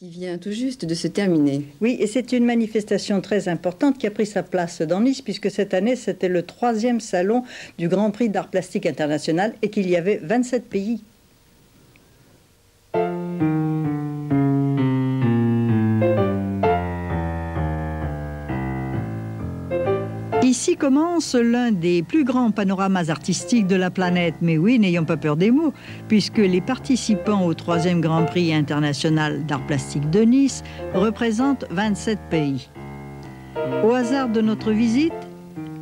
qui vient tout juste de se terminer. Oui, et c'est une manifestation très importante qui a pris sa place dans Nice, puisque cette année, c'était le 3e salon du Grand Prix d'art plastique international et qu'il y avait 27 pays. Ici commence l'un des plus grands panoramas artistiques de la planète. Mais oui, n'ayons pas peur des mots, puisque les participants au 3e Grand Prix international d'art plastique de Nice représentent 27 pays. Au hasard de notre visite,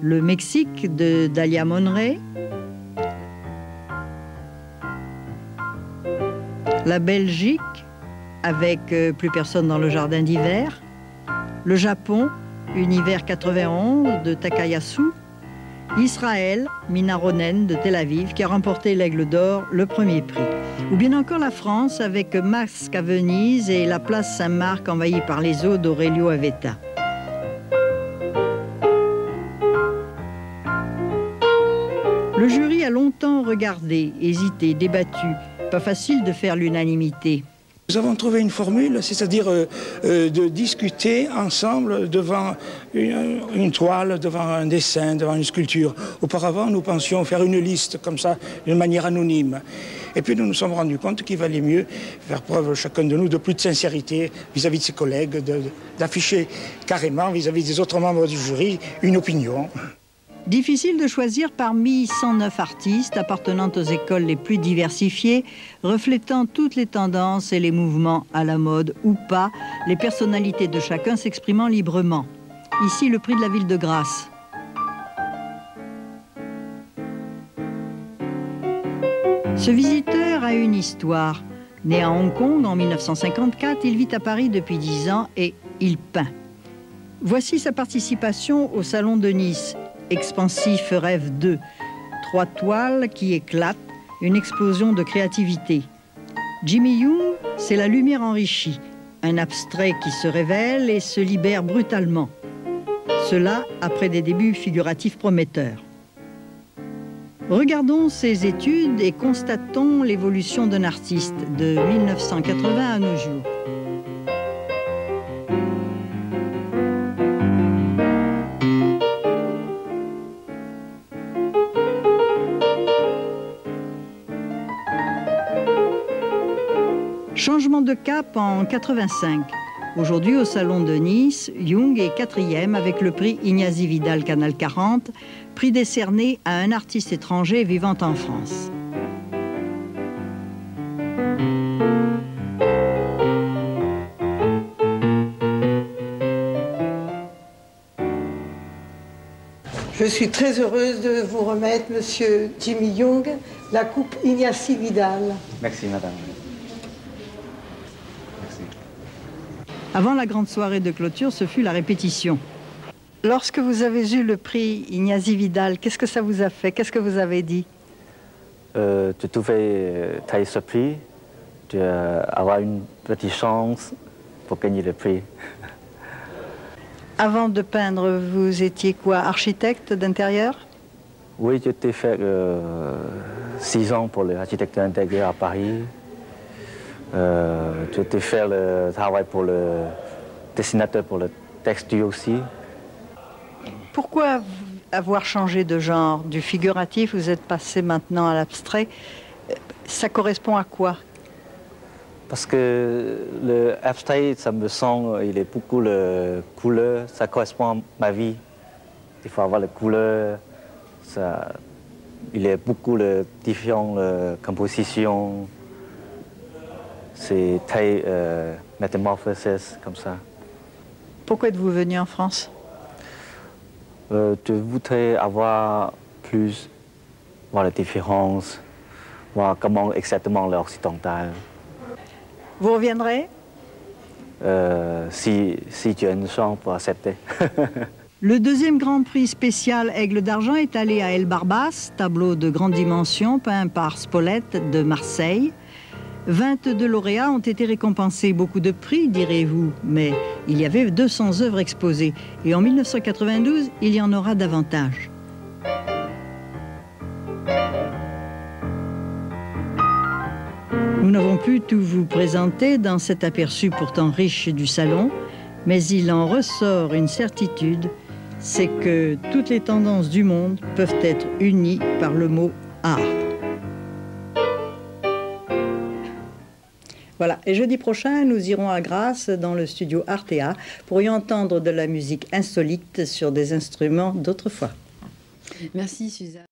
le Mexique de Dalia Monrey, la Belgique avec Plus personne dans le jardin d'hiver, le Japon, Univers 91 de Takayasu, Israël, Mina Ronen de Tel Aviv qui a remporté l'Aigle d'Or, le premier prix. Ou bien encore la France avec Masque à Venise et la place Saint-Marc envahie par les eaux d'Aurelio Aveta. Le jury a longtemps regardé, hésité, débattu. Pas facile de faire l'unanimité. Nous avons trouvé une formule, c'est-à-dire de discuter ensemble devant une toile, devant un dessin, devant une sculpture. Auparavant, nous pensions faire une liste comme ça, d'une manière anonyme. Et puis nous nous sommes rendus compte qu'il valait mieux faire preuve chacun de nous de plus de sincérité vis-à-vis de ses collègues, d'afficher carrément vis-à-vis des autres membres du jury une opinion. Difficile de choisir parmi 109 artistes appartenant aux écoles les plus diversifiées, reflétant toutes les tendances et les mouvements à la mode ou pas, les personnalités de chacun s'exprimant librement. Ici, le prix de la ville de Grasse. Ce visiteur a une histoire. Né à Hong Kong en 1954, il vit à Paris depuis 10 ans et il peint. Voici sa participation au Salon de Nice. Expansif Rêve 2, 3 toiles qui éclatent, une explosion de créativité. Jimmy Young, c'est la lumière enrichie, un abstrait qui se révèle et se libère brutalement. Cela après des débuts figuratifs prometteurs. Regardons ses études et constatons l'évolution d'un artiste de 1980 à nos jours. Changement de cap en 85. Aujourd'hui, au Salon de Nice, Young est 4e avec le prix Ignacy Vidal Canal 40, prix décerné à un artiste étranger vivant en France. Je suis très heureuse de vous remettre, Monsieur Jimmy Young, la coupe Ignacy Vidal. Merci, madame. Avant la grande soirée de clôture, ce fut la répétition. Lorsque vous avez eu le prix Ignacy Vidal, qu'est-ce que ça vous a fait? Qu'est-ce que vous avez dit? Je trouvais très surpris d'avoir une petite chance pour gagner le prix. Avant de peindre, vous étiez quoi? Architecte d'intérieur? Oui, j'ai fait 6 ans pour l'architecture intérieure à Paris. J'ai fait le travail pour le dessinateur pour le textile aussi. Pourquoi avoir changé de genre? Du figuratif, vous êtes passé maintenant à l'abstrait. Ça correspond à quoi? Parce que le abstrait, ça me semble, il est beaucoup de couleurs, ça correspond à ma vie. Il faut avoir les couleurs, il y a beaucoup de différentes compositions. C'est très métamorphose comme ça. Pourquoi êtes-vous venu en France? Je voudrais voir la différence, voir comment exactement l'occidental. Vous reviendrez? Si tu as une chance pour accepter. Le 2e Grand Prix spécial Aigle d'Argent est allé à El Barbas, tableau de grande dimension peint par Spolette de Marseille. 22 lauréats ont été récompensés, beaucoup de prix, direz-vous, mais il y avait 200 œuvres exposées. Et en 1992, il y en aura davantage. Nous n'avons pu tout vous présenter dans cet aperçu pourtant riche du salon, mais il en ressort une certitude, c'est que toutes les tendances du monde peuvent être unies par le mot art. Voilà, et jeudi prochain, nous irons à Grasse dans le studio Artea pour y entendre de la musique insolite sur des instruments d'autrefois. Merci Suzanne.